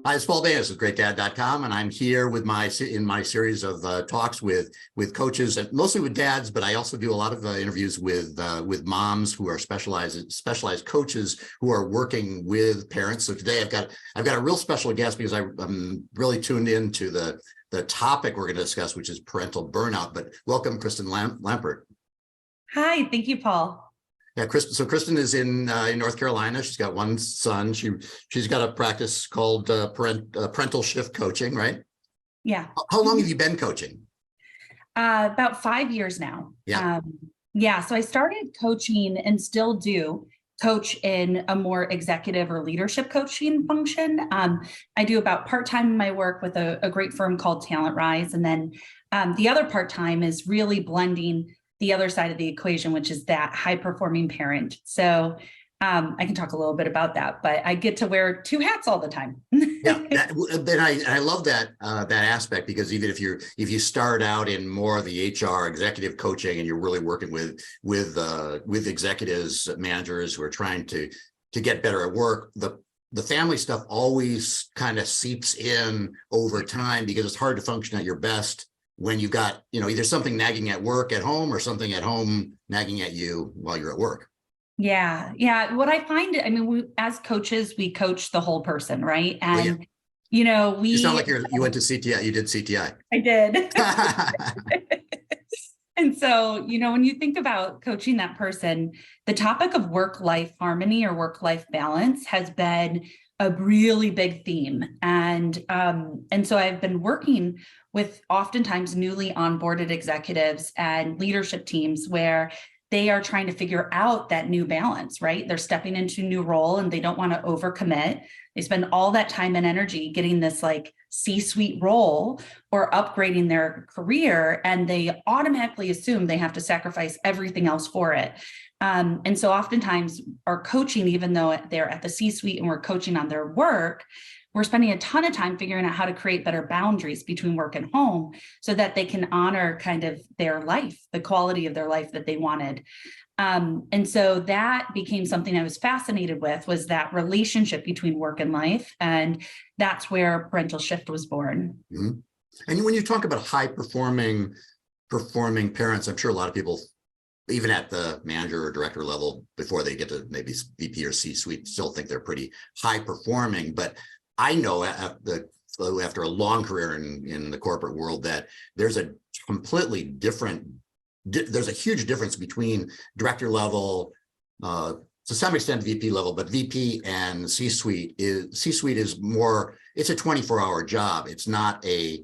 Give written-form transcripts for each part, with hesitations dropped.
Hi, it's Paul Baez with GreatDad.com, and I'm here with in my series of talks with coaches, and mostly with dads, but I also do a lot of interviews with moms who are specialized coaches who are working with parents. So today I've got a real special guest because I'm really tuned into the topic we're going to discuss, which is parental burnout. But welcome, Kristen Lampert. Hi, thank you, Paul. Yeah, Kristen. So Kristen is in North Carolina. She's got one son. She's got a practice called parental shift coaching, right? Yeah. How long have you been coaching? About 5 years now. Yeah. So I started coaching and still do coach in a more executive or leadership coaching function. I do about part-time in my work with a great firm called Talent Rise. And then the other part-time is really blending the other side of the equation, which is that high-performing parent. So I can talk a little bit about that, but I get to wear two hats all the time. Yeah, and I love that aspect, because even if you start out in more of the HR executive coaching and you're really working with executives, managers who are trying to get better at work, the family stuff always kind of seeps in over time, because it's hard to function at your best when you got, either something nagging at work at home or something at home nagging at you while you're at work. Yeah. What I find, we, as coaches, we coach the whole person, right? And, You sound like you went to CTI, you did CTI. I did. And so, when you think about coaching that person, the topic of work-life harmony or work-life balance has been a really big theme. And so I've been working with oftentimes newly onboarded executives and leadership teams where they are trying to figure out that new balance, right? They're stepping into a new role and they don't want to overcommit. They spend all that time and energy getting this C-suite role or upgrading their career, and they automatically assume they have to sacrifice everything else for it. And so oftentimes our coaching, even though they're at the C-suite and we're coaching on their work, we're spending a ton of time figuring out how to create better boundaries between work and home so that they can honor kind of their life, the quality of their life that they wanted. And so that became something I was fascinated with, was that relationship between work and life. And that's where Parental Shift was born. Mm-hmm. And when you talk about high performing parents, I'm sure a lot of people, even at the manager or director level, before they get to maybe VP or C-suite, still think they're pretty high performing. But I know after a long career in the corporate world that there's a completely different, there's a huge difference between director level, to some extent VP level, but VP and C-suite is more, it's a 24-hour job. It's not a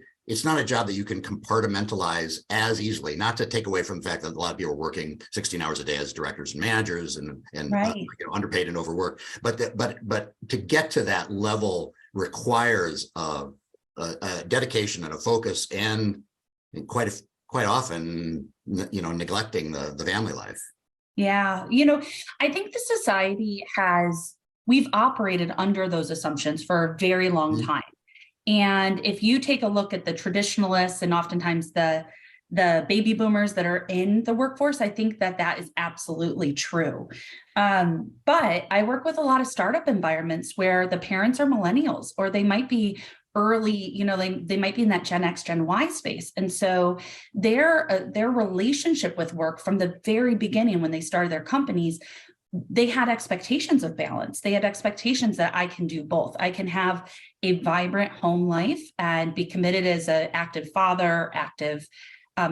job that you can compartmentalize as easily, not to take away from the fact that a lot of people are working 16 hours a day as directors and managers and right. Underpaid and overworked. But to get to that level requires a dedication and a focus, and quite often, neglecting the family life. Yeah. I think the society we've operated under those assumptions for a very long time. And if you take a look at the traditionalists and oftentimes the baby boomers that are in the workforce, I think that is absolutely true. But I work with a lot of startup environments where the parents are millennials, or they might be early, they might be in that Gen X, Gen Y space. And so their relationship with work from the very beginning, when they started their companies, they had expectations of balance. They had expectations that I can do both. I can have a vibrant home life and be committed as an active father, active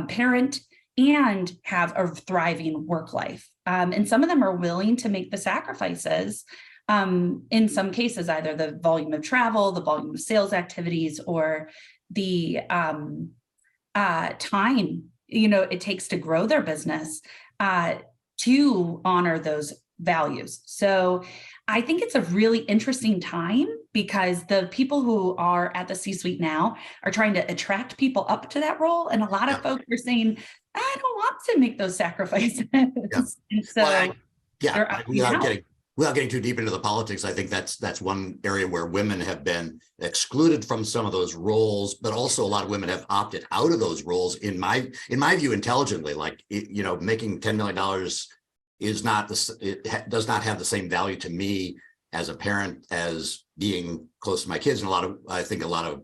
parent, and have a thriving work life. And some of them are willing to make the sacrifices. In some cases, either the volume of travel, the volume of sales activities, or the time it takes to grow their business to honor those values. So I think it's a really interesting time, because the people who are at the C-suite now are trying to attract people up to that role. And a lot of folks are saying, I don't want to make those sacrifices. Yeah. And so without getting too deep into the politics, I think that's one area where women have been excluded from some of those roles, but also a lot of women have opted out of those roles, in my view, intelligently. Making $10 million does not have the same value to me as a parent as being close to my kids. And I think a lot of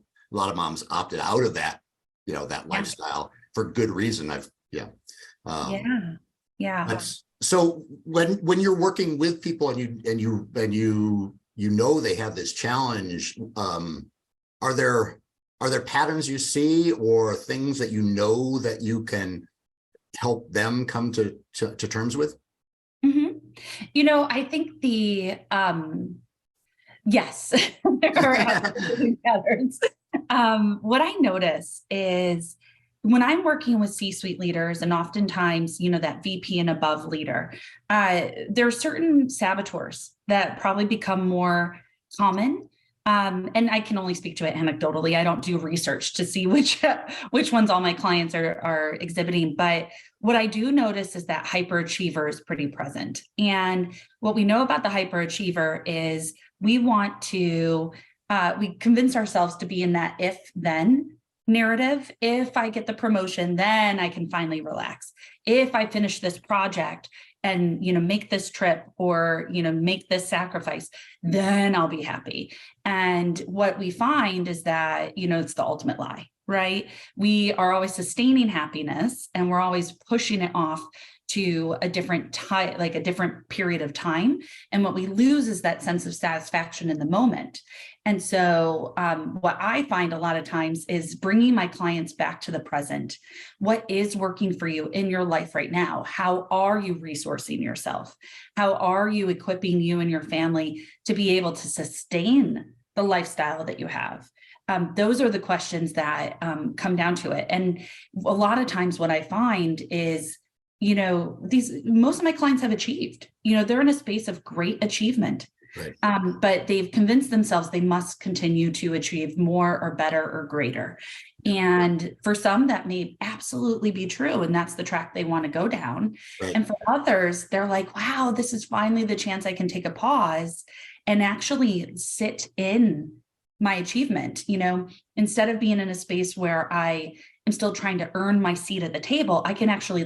moms opted out of that, that lifestyle for good reason. So when you're working with people and you they have this challenge, are there patterns you see or things that that you can help them come to terms with? I think yes, there are absolutely patterns. What I notice is when I'm working with C-suite leaders, and oftentimes, that VP and above leader, there are certain saboteurs that probably become more common. And I can only speak to it anecdotally. I don't do research to see which ones all my clients are exhibiting. But what I do notice is that hyperachiever is pretty present. And what we know about the hyperachiever is we want to, we convince ourselves to be in that if-then narrative. If I get the promotion, then I can finally relax. If I finish this project and, make this trip or, make this sacrifice, then I'll be happy. And what we find is that, it's the ultimate lie, right? We are always sustaining happiness and we're always pushing it off to a different time, like a different period of time. And what we lose is that sense of satisfaction in the moment. And so what I find a lot of times is bringing my clients back to the present. What is working for you in your life right now? How are you resourcing yourself? How are you equipping you and your family to be able to sustain the lifestyle that you have? Those are the questions that come down to it. And a lot of times what I find is, most of my clients have achieved, they're in a space of great achievement. Right. But they've convinced themselves they must continue to achieve more or better or greater. And for some, that may absolutely be true. And that's the track they want to go down. Right. And for others, they're like, wow, this is finally the chance I can take a pause and actually sit in my achievement. Instead of being in a space where I am still trying to earn my seat at the table, I can actually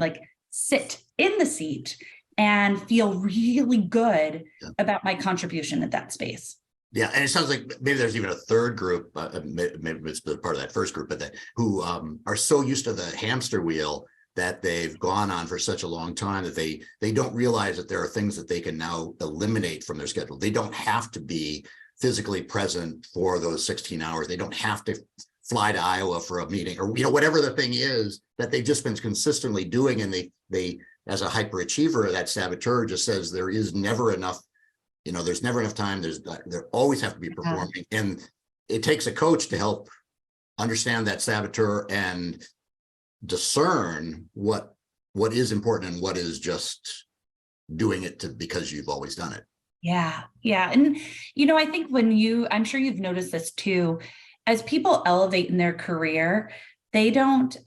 sit in the seat and feel really good about my contribution at that space. Yeah, and it sounds like maybe there's even a third group, maybe it's part of that first group, but who are so used to the hamster wheel that they've gone on for such a long time that they don't realize that there are things that they can now eliminate from their schedule. They don't have to be physically present for those 16 hours. They don't have to fly to Iowa for a meeting or whatever the thing is that they've just been consistently doing, and they as a hyperachiever, that saboteur just says there is never enough, there's never enough time. There always have to be performing. And it takes a coach to help understand that saboteur and discern what is important and what is just doing it because you've always done it. Yeah. Yeah. And, I think I'm sure you've noticed this too, as people elevate in their career, they don't,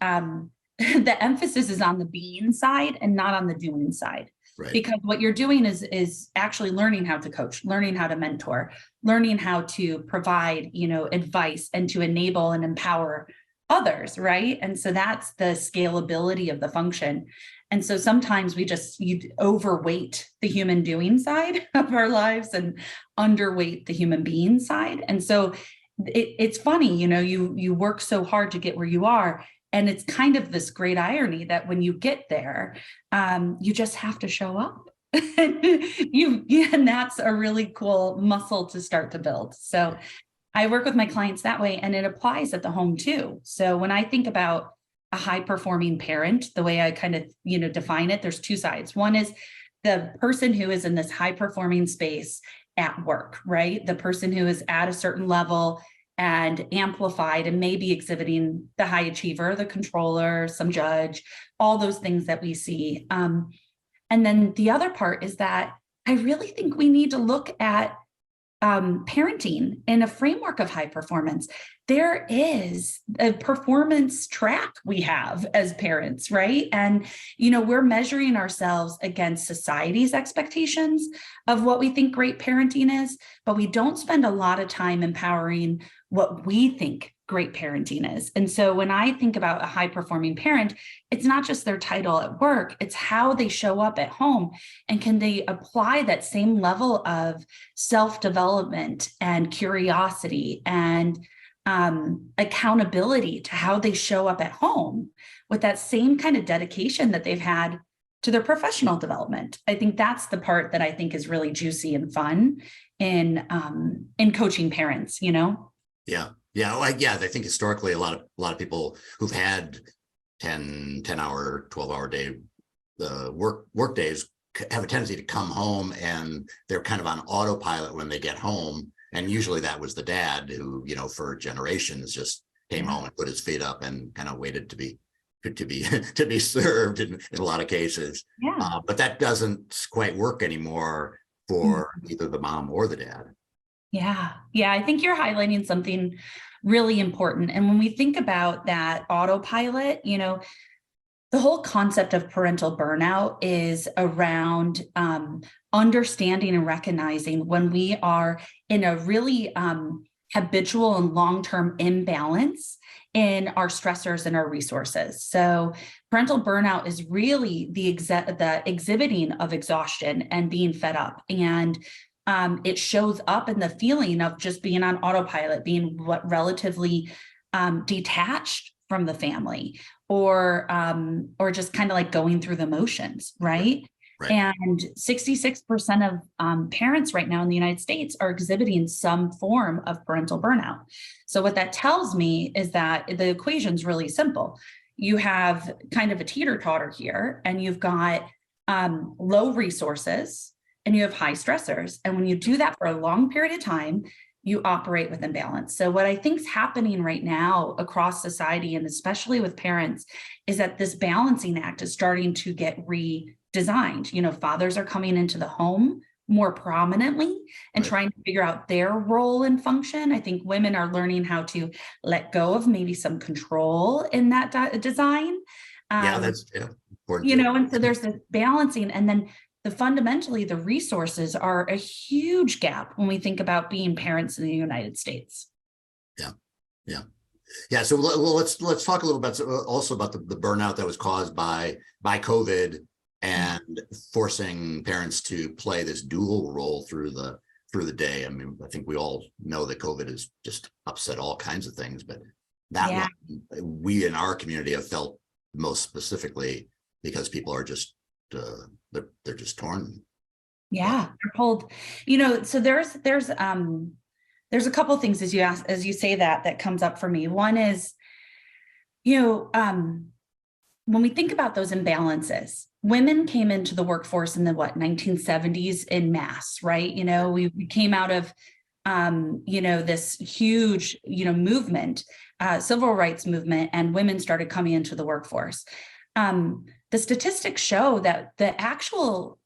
the emphasis is on the being side and not on the doing side. Right. Because what you're doing is actually learning how to coach, learning how to mentor, learning how to provide, advice and to enable and empower others. Right. And so that's the scalability of the function. And so sometimes you overweight the human doing side of our lives and underweight the human being side. And so it's funny, you work so hard to get where you are. And it's kind of this great irony that when you get there, you just have to show up. And that's a really cool muscle to start to build. So I work with my clients that way, and it applies at the home too. So when I think about a high-performing parent, the way I kind of, define it, there's two sides. One is the person who is in this high-performing space at work, right? The person who is at a certain level and amplified and maybe exhibiting the high achiever, the controller, some judge, all those things that we see. And then the other part is that I really think we need to look at parenting in a framework of high performance. There is a performance track we have as parents, right? And, we're measuring ourselves against society's expectations of what we think great parenting is, but we don't spend a lot of time empowering what we think great parenting is. And so when I think about a high performing parent, it's not just their title at work, it's how they show up at home. And can they apply that same level of self-development and curiosity and accountability to how they show up at home with that same kind of dedication that they've had to their professional development. I think that's the part that I think is really juicy and fun in coaching parents, you know? Yeah. Yeah. I think historically, a lot of people who've had 10-hour, 12-hour day work days have a tendency to come home and they're kind of on autopilot when they get home. And usually that was the dad who, you know, for generations just came home and put his feet up and kind of waited to be served in a lot of cases. Yeah. But that doesn't quite work anymore for either the mom or the dad. Yeah. Yeah. I think you're highlighting something really important. And when we think about that autopilot, you know, the whole concept of parental burnout is around understanding and recognizing when we are in a really habitual and long-term imbalance in our stressors and our resources. So parental burnout is really the exhibiting of exhaustion and being fed up. And it shows up in the feeling of just being on autopilot, being relatively detached from the family, or just kind of like going through the motions, right? Right. And 66% of parents right now in the United States are exhibiting some form of parental burnout. So what that tells me is that the equation's really simple. You have kind of a teeter-totter here, and you've got low resources, and you have high stressors. And when you do that for a long period of time, you operate with imbalance. So what I think is happening right now across society, and especially with parents, is that this balancing act is starting to get redesigned. You know, fathers are coming into the home more prominently and trying to figure out their role and function. I think women are learning how to let go of maybe some control in that design. That's important. You know, and so there's this balancing, and then fundamentally, the resources are a huge gap when we think about being parents in the United States. Yeah. So let's talk a little bit also about the burnout that was caused by COVID and forcing parents to play this dual role through the day. I mean, I think we all know that COVID has just upset all kinds of things, but that one we in our community have felt most specifically because people are just they're just torn. Yeah, they're pulled. You know, so there's a couple of things as you say that comes up for me. One is, you know, when we think about those imbalances, women came into the workforce in the 1970s in mass, right? You know, we came out of you know, this huge, you know, movement, civil rights movement, and women started coming into the workforce. The statistics show that the actual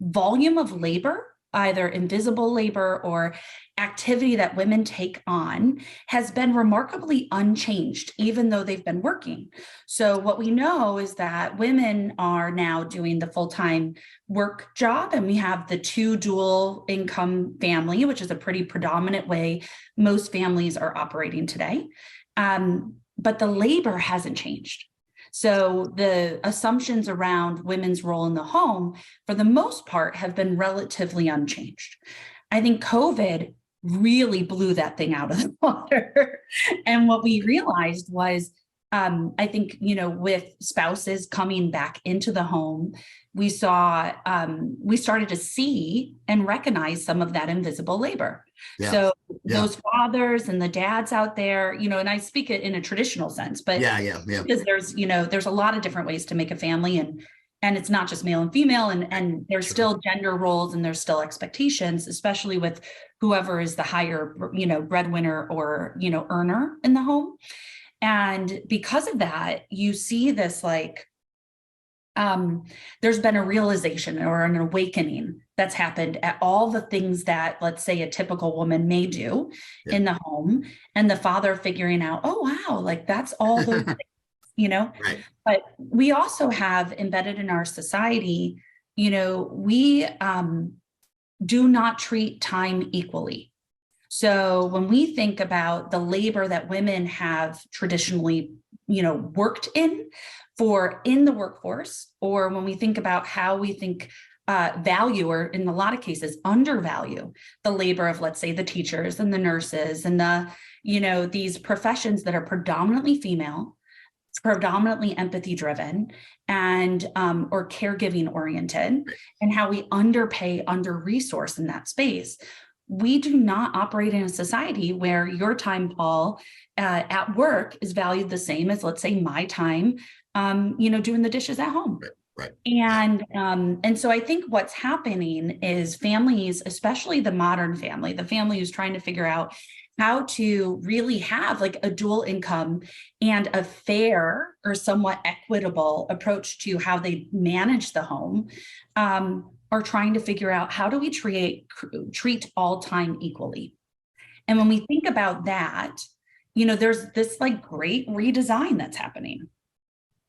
volume of labor, either invisible labor or activity that women take on, has been remarkably unchanged, even though they've been working. So what we know is that women are now doing the full-time work job, and we have the two dual income family, which is a pretty predominant way most families are operating today. But the labor hasn't changed. So the assumptions around women's role in the home, for the most part, have been relatively unchanged. I think COVID really blew that thing out of the water. And what we realized was, I think, you know, with spouses coming back into the home, we started to see and recognize some of that invisible labor. So those fathers and the dads out there, you know, and I speak it in a traditional sense, but because there's a lot of different ways to make a family, and it's not just male and female, and there's still gender roles and there's still expectations, especially with whoever is the higher, you know, breadwinner or, you know, earner in the home. And because of that, you see this like, there's been a realization or an awakening that's happened at all the things that, let's say, a typical woman may do in the home, and the father figuring out, oh, wow, like that's all those things, you know. But we also have embedded in our society, you know, we do not treat time equally. So when we think about the labor that women have traditionally, worked in the workforce, or when we think about how we think value, or in a lot of cases undervalue the labor of, let's say, the teachers and the nurses and these professions that are predominantly female, predominantly empathy driven, and or caregiving oriented, and how we underpay, under resource in that space. We do not operate in a society where your time, Paul, at work is valued the same as, let's say, my time, doing the dishes at home. Right. And so I think what's happening is families, especially the modern family, the family who's trying to figure out how to really have like a dual income and a fair or somewhat equitable approach to how they manage the home, are trying to figure out, how do we treat all time equally? And when we think about that, there's this like great redesign that's happening.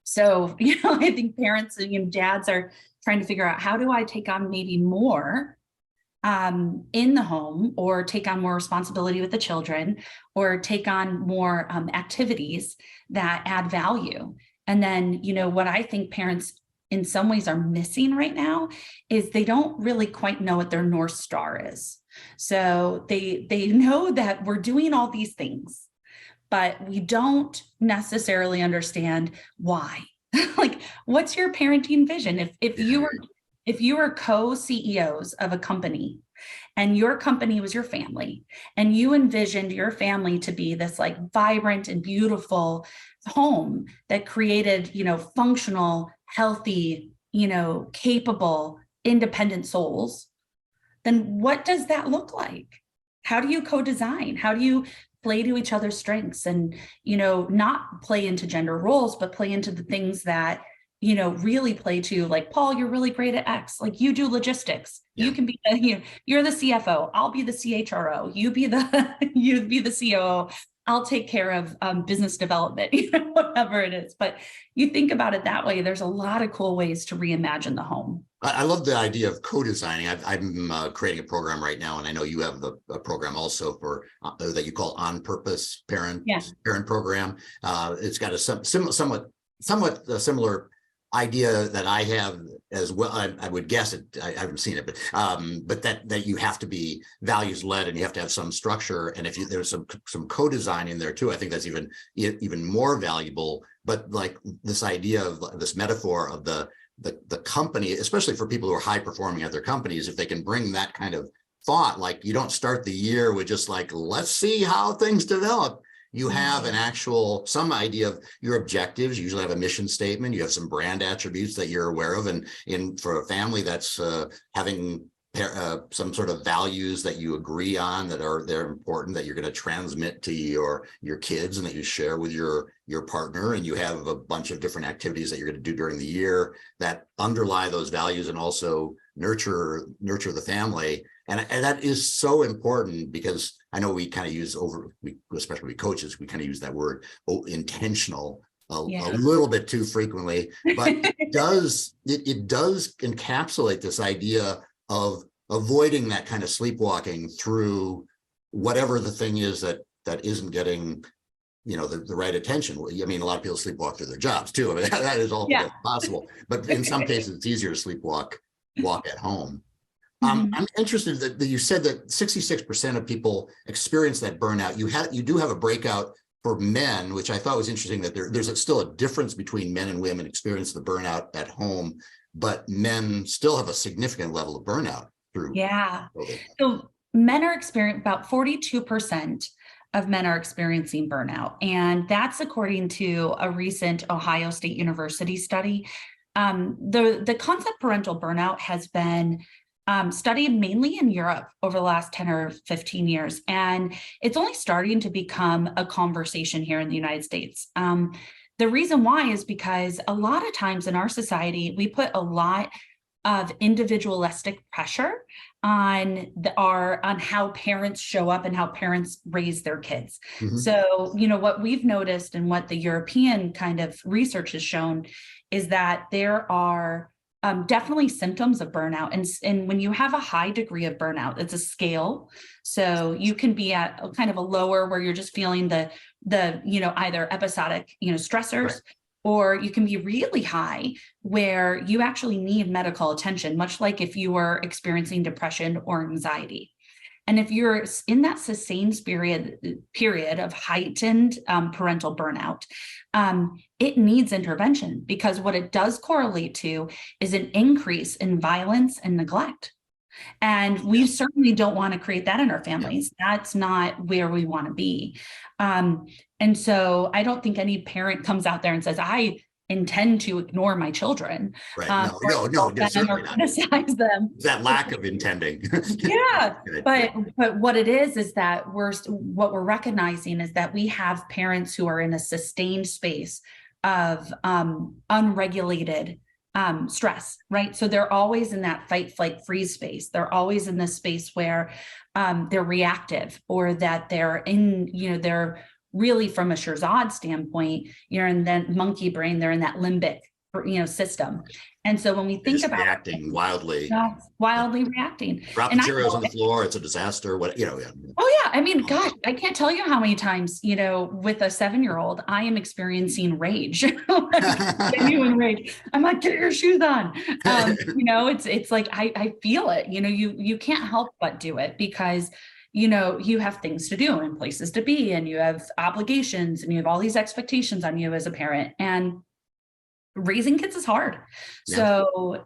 So, I think parents and dads are trying to figure out, how do I take on maybe more in the home, or take on more responsibility with the children, or take on more activities that add value. And then, what I think parents in some ways are missing right now is they don't really quite know what their North Star is. So they know that we're doing all these things, but we don't necessarily understand why. Like, what's your parenting vision? If you were co-CEOs of a company, and your company was your family, and you envisioned your family to be this like vibrant and beautiful home that created, functional, healthy, capable, independent souls, then what does that look like? How do you co-design? How do you play to each other's strengths, and, not play into gender roles, but play into the things that, really play to, like, Paul, you're really great at X, like you do logistics. Yeah. You can be you're the CFO. I'll be the CHRO. You be the COO. I'll take care of business development, whatever it is. But you think about it that way, there's a lot of cool ways to reimagine the home. I love the idea of co-designing. I'm creating a program right now, and I know you have a program also for that you call On Purpose Parent Program. It's got a somewhat similar idea that I have as well. I would guess it. I haven't seen it, but that you have to be values led, and you have to have some structure. And if there's some co-design in there too, I think that's even more valuable. But like this idea of this metaphor of the company, especially for people who are high performing at their companies, if they can bring that kind of thought, like you don't start the year with just like, let's see how things develop. You have some idea of your objectives. You usually have a mission statement. You have some brand attributes that you're aware of. And for a family, that's having some sort of values that you agree on, they're important, that you're going to transmit to your kids, and that you share with your partner. And you have a bunch of different activities that you're going to do during the year that underlie those values and also nurture the family. And that is so important, because I know we kind of use especially coaches, we kind of use that word intentional a little bit too frequently, but it does encapsulate this idea of avoiding that kind of sleepwalking through whatever the thing is that isn't getting, the right attention. I mean, a lot of people sleepwalk through their jobs too. I mean, that is all possible, but in some cases it's easier to walk at home. I'm interested that you said that 66% of people experience that burnout. You do have a breakout for men, which I thought was interesting, that there's still a difference between men and women experience the burnout at home, but men still have a significant level of burnout through. Yeah. COVID. So men are experiencing, about 42% of men are experiencing burnout. And that's according to a recent Ohio State University study. The concept parental burnout has been studied mainly in Europe over the last 10 or 15 years. And it's only starting to become a conversation here in the United States. The reason why is because a lot of times in our society, we put a lot of individualistic pressure on how parents show up and how parents raise their kids. Mm-hmm. So, what we've noticed and what the European kind of research has shown is that there are definitely symptoms of burnout. And when you have a high degree of burnout, it's a scale. So you can be at kind of a lower where you're just feeling the either episodic, stressors, Right. or you can be really high where you actually need medical attention, much like if you were experiencing depression or anxiety. And if you're in that sustained period of heightened parental burnout, it needs intervention, because what it does correlate to is an increase in violence and neglect. And we certainly don't want to create that in our families. That's not where we want to be. And so I don't think any parent comes out there and says, I intend to ignore my children. Right. No, Certainly not. Criticize them. That lack of intending. Yeah. But what it is that what we're recognizing is that we have parents who are in a sustained space of unregulated stress, right? So they're always in that fight, flight, freeze space. They're always in this space where they're reactive, or that they're they're really, from a Shirzad standpoint, you're in that monkey brain, they're in that limbic, system. And so when we think about reacting wildly, reacting, drop the Cheerios on the floor, it's a disaster. Oh yeah. I mean, gosh, I can't tell you how many times, with a 7-year-old, I am experiencing rage, genuine rage. I'm like, get your shoes on. It's like, I feel it, you can't help but do it, because you have things to do and places to be, and you have obligations, and you have all these expectations on you as a parent, and raising kids is hard. Yeah. So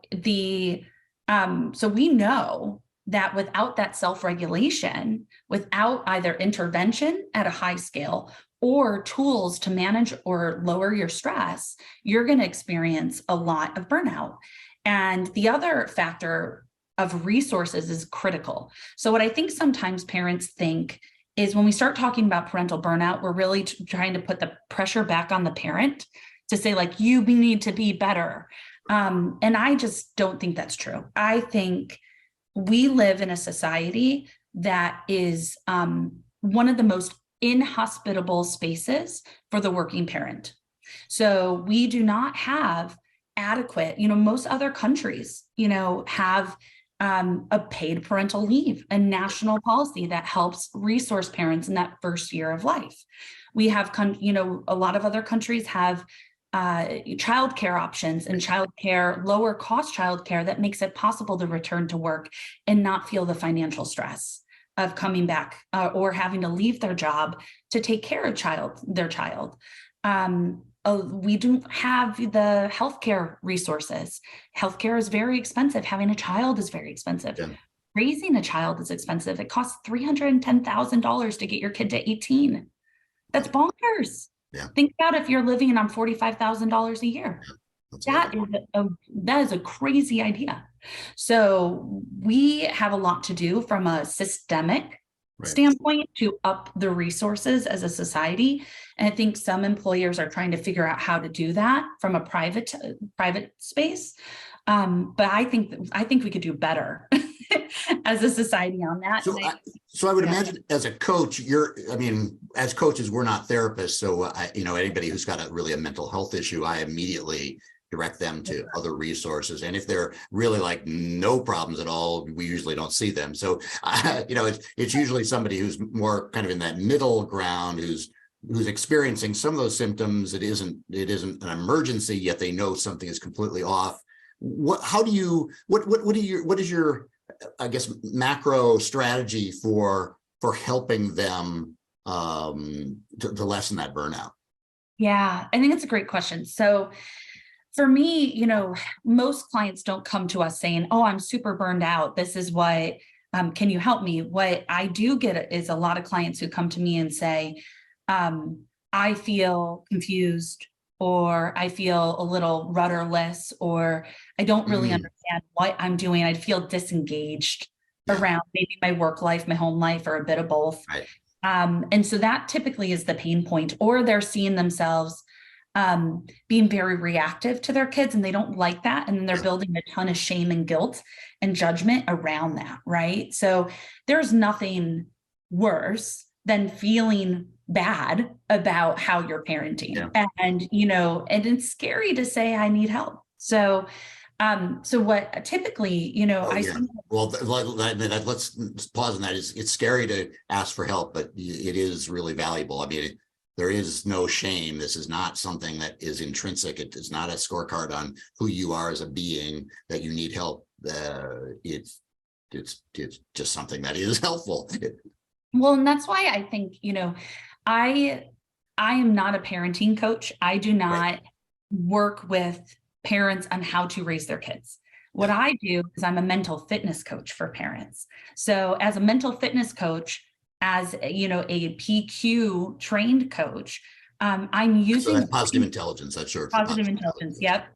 so we know that without that self-regulation, without either intervention at a high scale or tools to manage or lower your stress, you're going to experience a lot of burnout. And the other factor of resources is critical. So what I think sometimes parents think is, when we start talking about parental burnout, we're really trying to put the pressure back on the parent to say, like, you need to be better. And I just don't think that's true. I think we live in a society that is one of the most inhospitable spaces for the working parent. So we do not have adequate, most other countries, have a paid parental leave, a national policy that helps resource parents in that first year of life. We have, a lot of other countries have childcare options and lower cost childcare that makes it possible to return to work and not feel the financial stress of coming back or having to leave their job to take care of their child. We don't have the healthcare resources. Healthcare is very expensive. Having a child is very expensive. Yeah. Raising a child is expensive. It costs $310,000 to get your kid to 18. That's bonkers. Yeah. Think about if you're living on $45,000 a year. Yeah, that is a crazy idea. So we have a lot to do from a systemic standpoint to up the resources as a society. And I think some employers are trying to figure out how to do that from a private space. But I think we could do better as a society on that. So I would imagine, as a coach, as coaches, we're not therapists. So anybody who's got a mental health issue, I immediately direct them to other resources. And if they're really like no problems at all, we usually don't see them. So, it's usually somebody who's more kind of in that middle ground, who's experiencing some of those symptoms. It isn't an emergency, yet they know something is completely off. What is your, I guess, macro strategy for helping them to lessen that burnout? Yeah, I think it's a great question. So for me, most clients don't come to us saying, oh, I'm super burned out. This is what, can you help me? What I do get is a lot of clients who come to me and say, I feel confused, or I feel a little rudderless, or I don't really understand what I'm doing. I feel disengaged around maybe my work life, my home life, or a bit of both. Right. And so that typically is the pain point, or they're seeing themselves being very reactive to their kids, and they don't like that. And then they're building a ton of shame and guilt and judgment around that. Right. So there's nothing worse than feeling bad about how you're parenting. Yeah. And it's scary to say, I need help. So So what typically, Oh, I yeah. see. Well, let's pause on that. It's scary to ask for help, but it is really valuable. I mean, there is no shame. This is not something that is intrinsic. It is not a scorecard on who you are as a being that you need help. It's just something that is helpful. Well, and that's why I think, I I am not a parenting coach. I do Right. not work with parents on how to raise their kids. What Yeah. I do is I'm a mental fitness coach for parents. So as a mental fitness coach, as a PQ trained coach, I'm So using that's positive intelligence. That's short for positive positive intelligence. intelligence.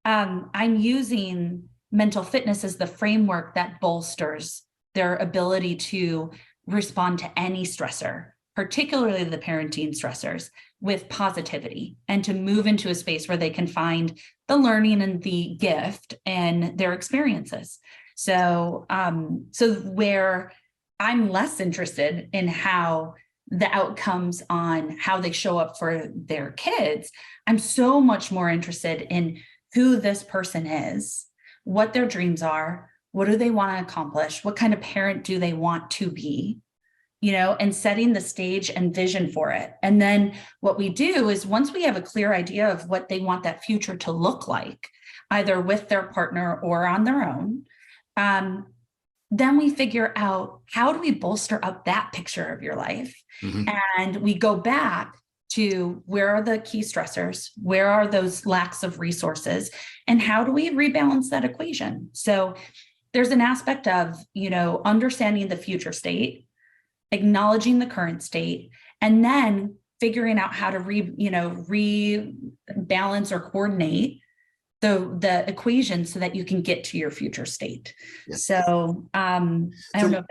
Yep. I'm using mental fitness as the framework that bolsters their ability to respond to any stressor, particularly the parenting stressors, with positivity and to move into a space where they can find the learning and the gift in their experiences. So where I'm less interested in how the outcomes on how they show up for their kids, I'm so much more interested in who this person is, what their dreams are, what do they want to accomplish, what kind of parent do they want to be, and setting the stage and vision for it. And then what we do is once we have a clear idea of what they want that future to look like, either with their partner or on their own, then we figure out how do we bolster up that picture of your life. Mhm. And we go back to where are the key stressors, where are those lacks of resources, and how do we rebalance that equation? So there's an aspect of, understanding the future state, acknowledging the current state, and then figuring out how to rebalance or coordinate the equation so that you can get to your future state. Yeah. So I don't know So if that.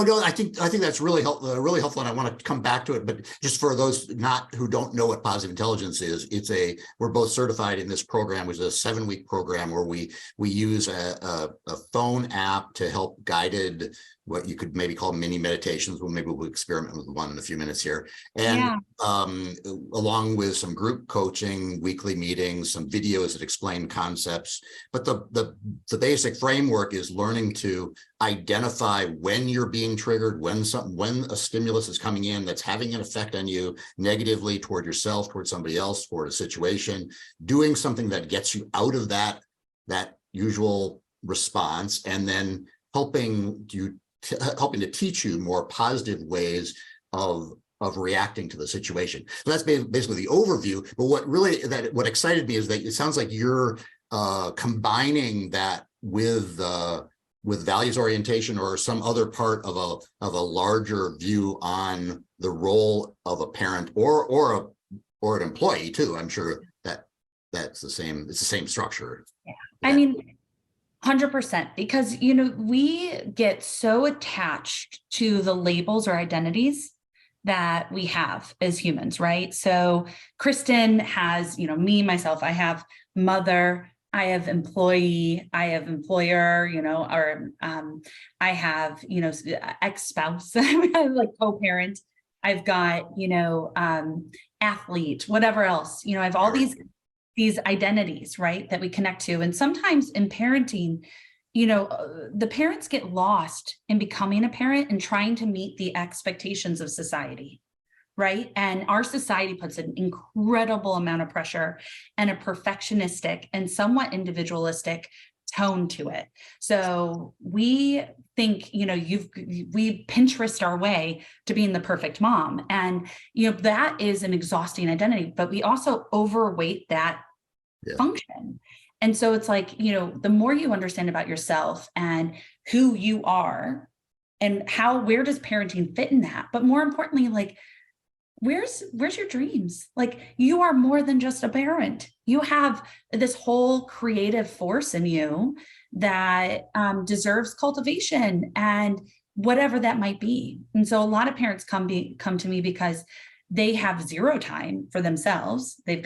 no, I think that's really helpful, and I want to come back to it. But just for those who don't know what positive intelligence is, we're both certified in this program, which is a 7-week program where we use a phone app to help guided what you could maybe call mini meditations. Well, maybe we'll experiment with one in a few minutes here, and Yeah. along with some group coaching, weekly meetings, some videos that explain concepts. But the basic framework is learning to identify when you're being triggered, when a stimulus is coming in that's having an effect on you negatively toward yourself, toward somebody else, toward a situation, doing something that gets you out of that usual response, and then helping to teach you more positive ways of reacting to the situation. So that's basically the overview. But what excited me is that it sounds like you're combining that with values orientation or some other part of a larger view on the role of a parent or an employee too. I'm sure that's the same. It's the same structure. Yeah. I mean, 100%, because, we get so attached to the labels or identities that we have as humans, right? So Kristen has, me, myself, I have mother, I have employee, I have employer, or I have, ex-spouse, I have like co-parent, I've got, athlete, whatever else, I have all these identities, right, that we connect to. And sometimes in parenting, the parents get lost in becoming a parent and trying to meet the expectations of society, right? And our society puts an incredible amount of pressure and a perfectionistic and somewhat individualistic tone to it. So we think, we Pinterest our way to being the perfect mom. And, that is an exhausting identity, but we also overweight that function. And so it's like, the more you understand about yourself and who you are and where does parenting fit in that? But more importantly, like, where's your dreams? Like, you are more than just a parent. You have this whole creative force in you that deserves cultivation and whatever that might be. And so a lot of parents come to me because they have zero time for themselves. They've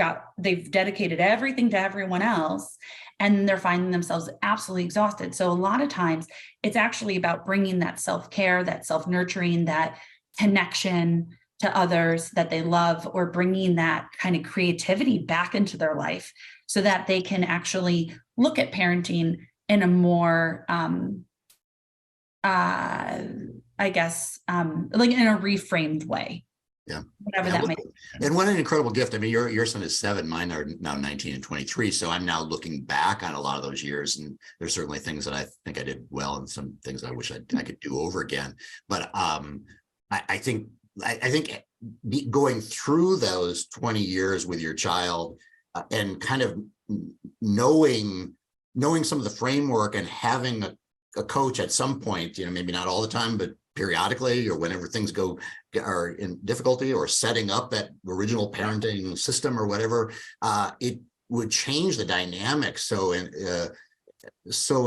dedicated everything to everyone else, and they're finding themselves absolutely exhausted. So a lot of times it's actually about bringing that self-care, that self-nurturing, that connection to others that they love, or bringing that kind of creativity back into their life so that they can actually look at parenting in a more, I guess, like in a reframed way. Yeah. Whatever Yeah, that well, might be. and what an incredible gift. I mean, your son is 7, mine are now 19 and 23. So I'm now looking back on a lot of those years, and there's certainly things that I think I did well and some things I wish I could do over again. But I think going through those 20 years with your child and kind of knowing some of the framework and having a coach at some point, maybe not all the time, but periodically or whenever things are in difficulty, or setting up that original parenting system or whatever, it would change the dynamics so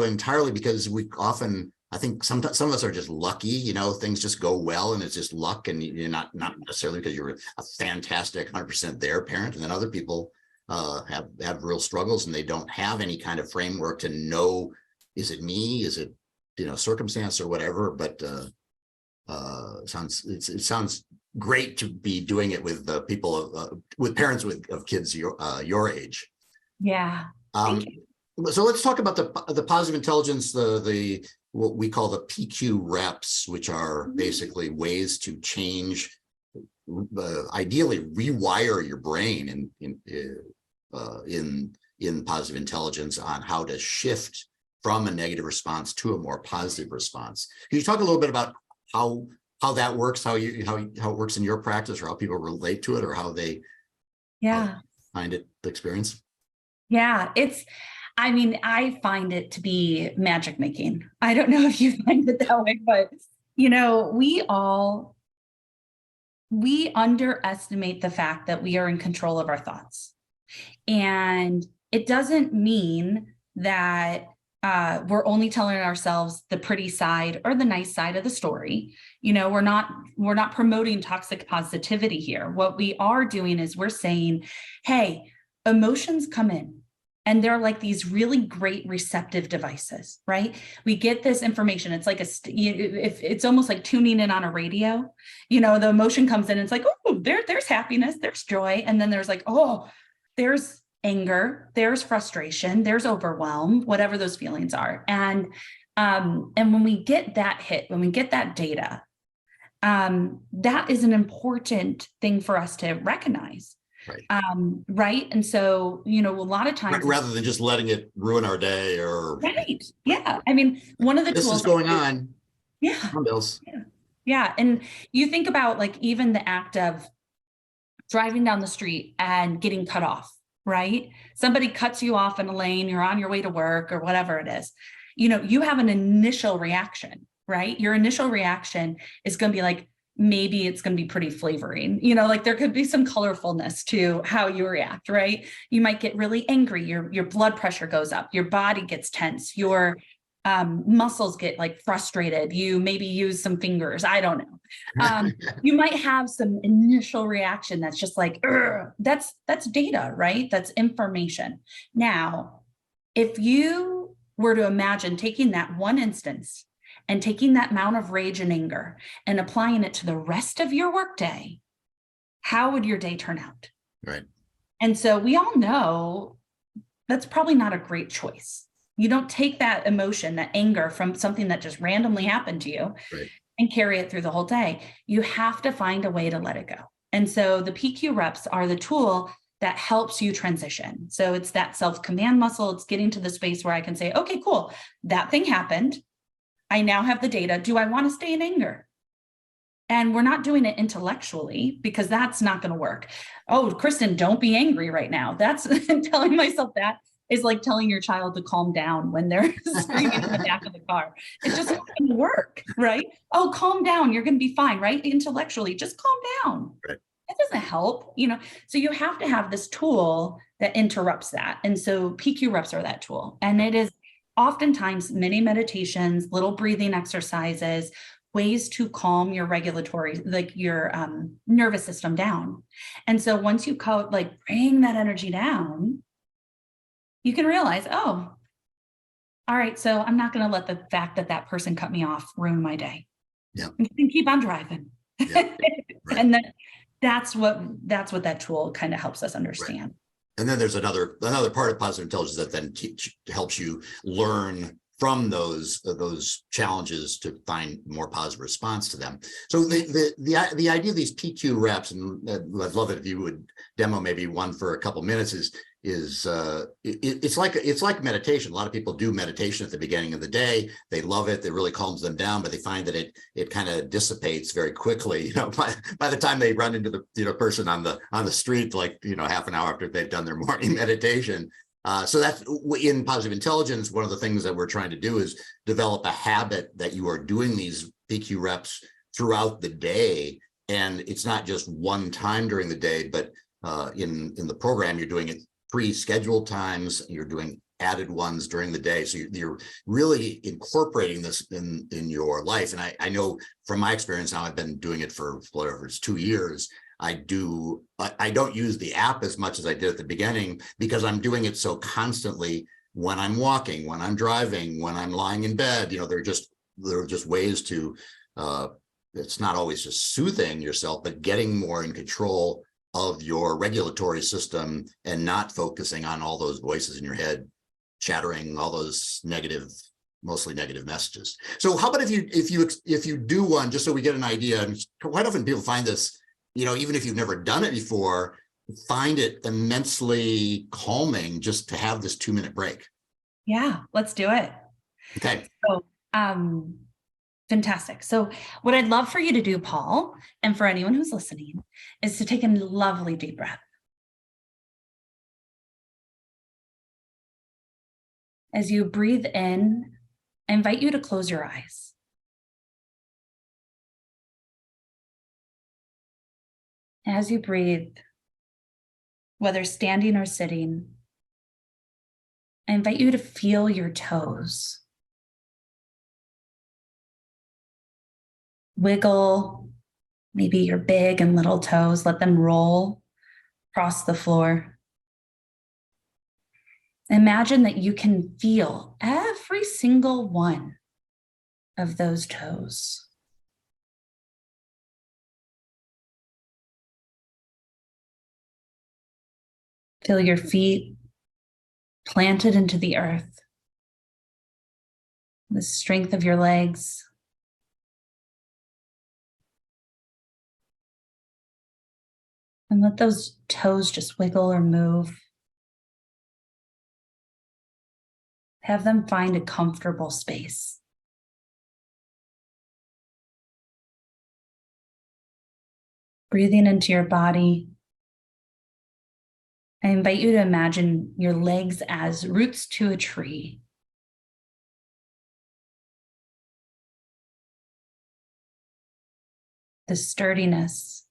entirely, because we often, I think some of us are just lucky, things just go well and it's just luck, and you're not necessarily because you're a fantastic 100% there parent, and then other people have real struggles and they don't have any kind of framework to know, is it me, is it circumstance or whatever. But it sounds great to be doing it with the people with parents of kids your age. Yeah. So let's talk about the positive intelligence, the what we call the PQ reps, which are basically ways to change, ideally rewire your brain in positive intelligence on how to shift from a negative response to a more positive response. Can you talk a little bit about how that works, how it works in your practice, or how people relate to it, or how they find it, the experience? Yeah, I find it to be magic making. I don't know if you find it that way, but we underestimate the fact that we are in control of our thoughts. And it doesn't mean that we're only telling ourselves the pretty side or the nice side of the story. We're not promoting toxic positivity here. What we are doing is we're saying, hey, emotions come in and they're like these really great receptive devices, right? We get this information. It's like it's almost like tuning in on a radio. The emotion comes in and it's like, oh, there's happiness, there's joy. And then there's like, oh, there's anger, there's frustration, there's overwhelm, whatever those feelings are. And when we get that hit, when we get that data, that is an important thing for us to recognize. Right. Right. And so, a lot of times, rather than just letting it ruin our day, or right. Yeah. I mean, one of the this tools is going on. Yeah. Yeah. And you think about like even the act of driving down the street and getting cut off, right? Somebody cuts you off in a lane, you're on your way to work or whatever it is. You have an initial reaction, right? Your initial reaction is going to be like, maybe it's going to be pretty flavoring, like there could be some colorfulness to how you react, right? You might get really angry. Your blood pressure goes up, your body gets tense, your muscles get like frustrated. You maybe use some fingers. I don't know. You might have some initial reaction that's just like, that's data, right? That's information. Now, if you were to imagine taking that one instance and taking that amount of rage and anger and applying it to the rest of your workday, how would your day turn out? Right. And so we all know that's probably not a great choice. You don't take that emotion, that anger from something that just randomly happened to you, right, and carry it through the whole day. You have to find a way to let it go. And so the PQ reps are the tool that helps you transition. So it's that self-command muscle. It's getting to the space where I can say, okay, cool, that thing happened. I now have the data. Do I want to stay in anger? And we're not doing it intellectually because that's not going to work. Oh, Kristen, don't be angry right now. That's telling myself that is like telling your child to calm down when they're screaming in the back of the car. It's just not going to work, right? Oh, calm down. You're going to be fine, right? Intellectually, just calm down. Right. It doesn't help, So you have to have this tool that interrupts that. And so PQ reps are that tool. And it is oftentimes mini meditations, little breathing exercises, ways to calm your regulatory, like your nervous system down. And so once you bring that energy down, you can realize, oh, all right, so I'm not going to let the fact that that person cut me off ruin my day. Yeah. You can keep on driving. Yeah. Right. And that's what that tool kind of helps us understand. And then there's another part of positive intelligence that then helps you learn from those challenges to find more positive response to them. So the idea of these PQ reps, and I'd love it if you would demo maybe one for a couple minutes, it's like meditation. A lot of people do meditation at the beginning of the day. They love it. It really calms them down, but they find that it kind of dissipates very quickly. You know, by the time they run into the person on the street, like, half an hour after they've done their morning meditation. So that's in positive intelligence. One of the things that we're trying to do is develop a habit that you are doing these PQ reps throughout the day. And it's not just one time during the day, but in the program, you're doing it pre-scheduled times, you're doing added ones during the day. So you're really incorporating this in your life. And I know from my experience now, I've been doing it for whatever, it's 2 years. I don't use the app as much as I did at the beginning because I'm doing it so constantly when I'm walking, when I'm driving, when I'm lying in bed. There are just ways to, it's not always just soothing yourself, but getting more in control of your regulatory system and not focusing on all those voices in your head, chattering all those mostly negative messages. So how about if you do one, just so we get an idea, and quite often people find this, even if you've never done it before, find it immensely calming just to have this 2-minute break. Yeah, let's do it. Okay. So, fantastic. So what I'd love for you to do, Paul, and for anyone who's listening, is to take a lovely deep breath. As you breathe in, I invite you to close your eyes. As you breathe, whether standing or sitting, I invite you to feel your toes. Wiggle, maybe your big and little toes, let them roll across the floor. Imagine that you can feel every single one of those toes. Feel your feet planted into the earth, the strength of your legs. And let those toes just wiggle or move. Have them find a comfortable space. Breathing into your body, I invite you to imagine your legs as roots to a tree. The sturdiness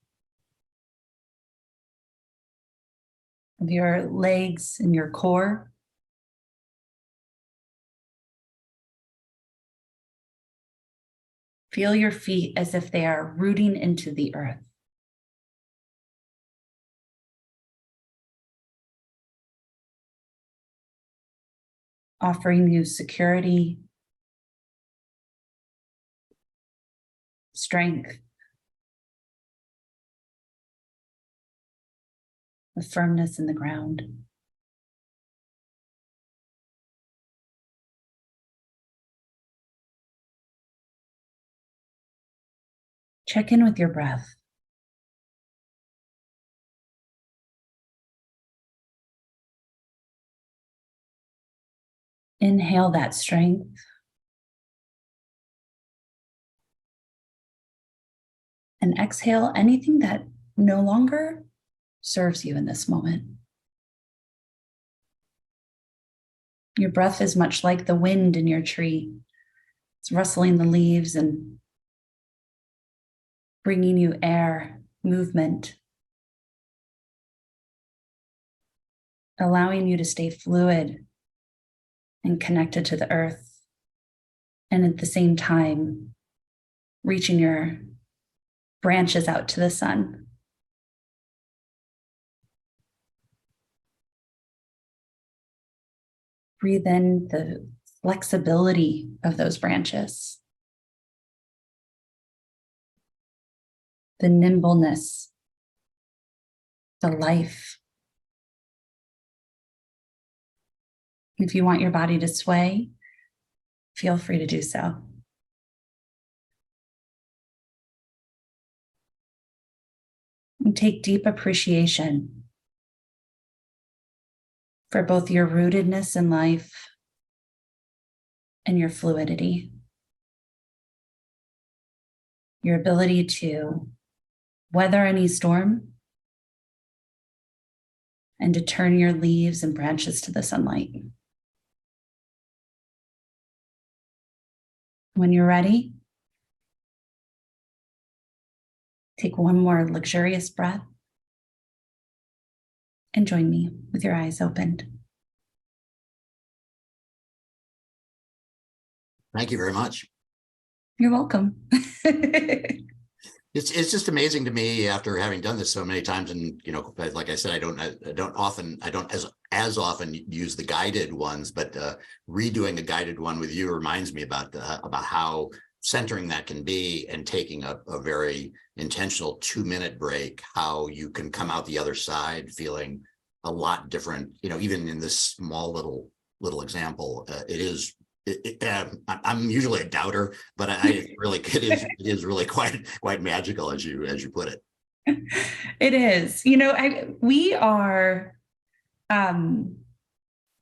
of your legs and your core. Feel your feet as if they are rooting into the earth. Offering you security, strength, the firmness in the ground. Check in with your breath. Inhale that strength. And exhale anything that no longer serves you in this moment. Your breath is much like the wind in your tree. It's rustling the leaves and bringing you air, movement, allowing you to stay fluid and connected to the earth. And at the same time, reaching your branches out to the sun. Breathe in the flexibility of those branches, the nimbleness, the life. If you want your body to sway, feel free to do so. And take deep appreciation for both your rootedness in life and your fluidity. Your ability to weather any storm and to turn your leaves and branches to the sunlight. When you're ready, take one more luxurious breath and join me with your eyes opened. Thank you very much. You're welcome. It's just amazing to me after having done this so many times, and like I said, I don't as often use the guided ones, but redoing a guided one with you reminds me about how centering that can be, and taking a very intentional 2-minute break, how you can come out the other side feeling a lot different. Even in this small little example, I'm usually a doubter, but it is really quite magical as you put it. It is. We are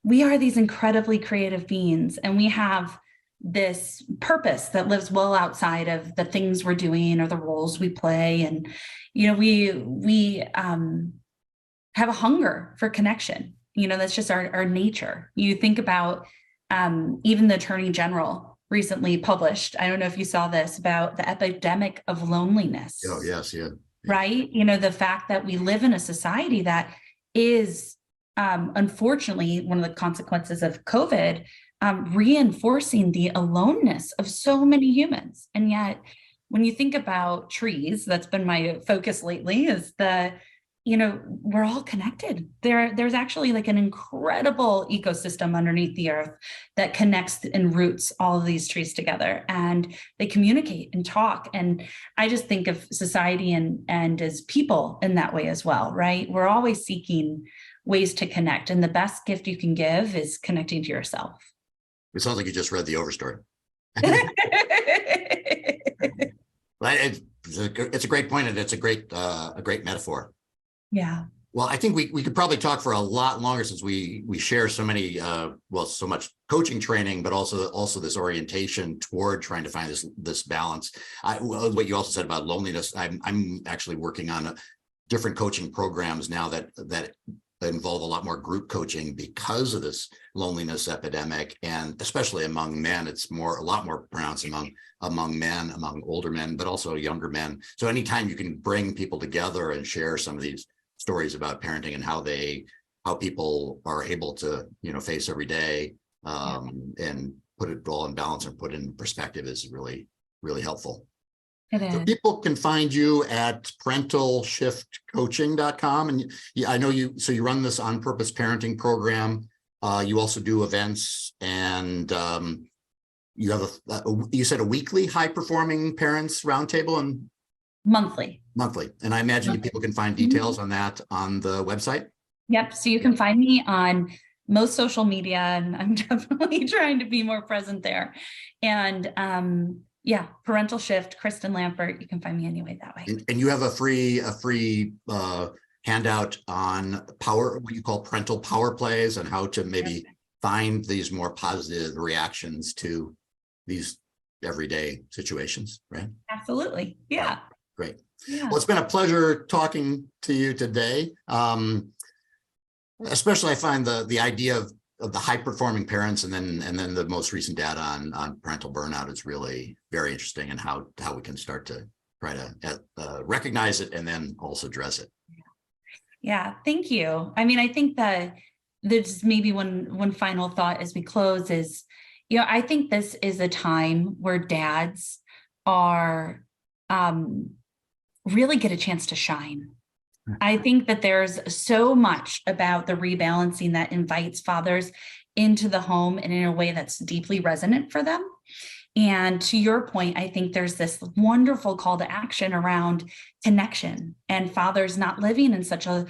these incredibly creative beings, and we have this purpose that lives well outside of the things we're doing or the roles we play. And we have a hunger for connection. That's just our nature. You think about even the Attorney General recently published, I don't know if you saw this, about the epidemic of loneliness. Oh, yes, yeah. Right? The fact that we live in a society that is, unfortunately, one of the consequences of COVID, reinforcing the aloneness of so many humans. And yet, when you think about trees, that's been my focus lately, is we're all connected. There's actually like an incredible ecosystem underneath the earth that connects and roots all of these trees together, and they communicate and talk. And I just think of society and as people in that way as well, right? We're always seeking ways to connect, and the best gift you can give is connecting to yourself. It sounds like you just read the overstory. It's a great point, and it's a great metaphor. Yeah. Well, I think we could probably talk for a lot longer, since we share so many, so much coaching training, but also this orientation toward trying to find this balance. What you also said about loneliness, I'm actually working on different coaching programs now that involve a lot more group coaching because of this loneliness epidemic, and especially among men. It's a lot more pronounced among men, among older men, but also younger men. So anytime you can bring people together and share some of these stories about parenting and how people are able to face every day, and put it all in balance and put it in perspective is really, really helpful. So people can find you at parentalshiftcoaching.com. And I know you run this On Purpose parenting program. You also do events, and you have you said a weekly high performing parents roundtable, and monthly. And I imagine people can find details on that on the website. Yep. So you can find me on most social media, and I'm definitely trying to be more present there. And Parental Shift, Kristen Lampert. You can find me anyway that way. And you have a free handout on what you call parental power plays, and how to maybe find these more positive reactions to these everyday situations, right? Absolutely. Yeah. Great. Yeah. Well, it's been a pleasure talking to you today. Especially I find the idea of the high performing parents, and then the most recent data on parental burnout is really very interesting, and how we can start to try to recognize it and then also address it. Yeah, thank you. I mean, I think that there's maybe one final thought as we close is, I think this is a time where dads are really get a chance to shine. I think that there's so much about the rebalancing that invites fathers into the home and in a way that's deeply resonant for them. And to your point, I think there's this wonderful call to action around connection, and fathers not living in such a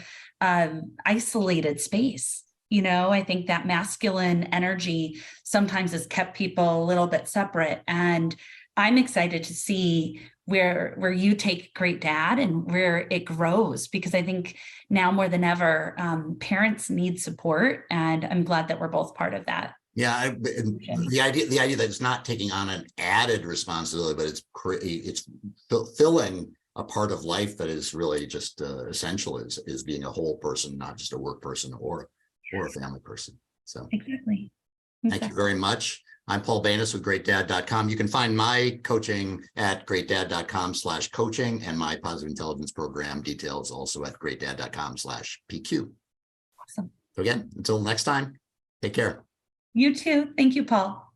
isolated space. I think that masculine energy sometimes has kept people a little bit separate. And I'm excited to see where you take Great Dad and where it grows, because I think now more than ever, parents need support. And I'm glad that we're both part of that. Yeah, the idea that it's not taking on an added responsibility, but it's fulfilling a part of life that is really just essential is being a whole person, not just a work person or a family person. So exactly. Thank you very much. I'm Paul Banis with GreatDad.com. You can find my coaching at GreatDad.com/coaching, and my positive intelligence program details also at GreatDad.com/PQ. Awesome. So again, until next time, take care. You too. Thank you, Paul.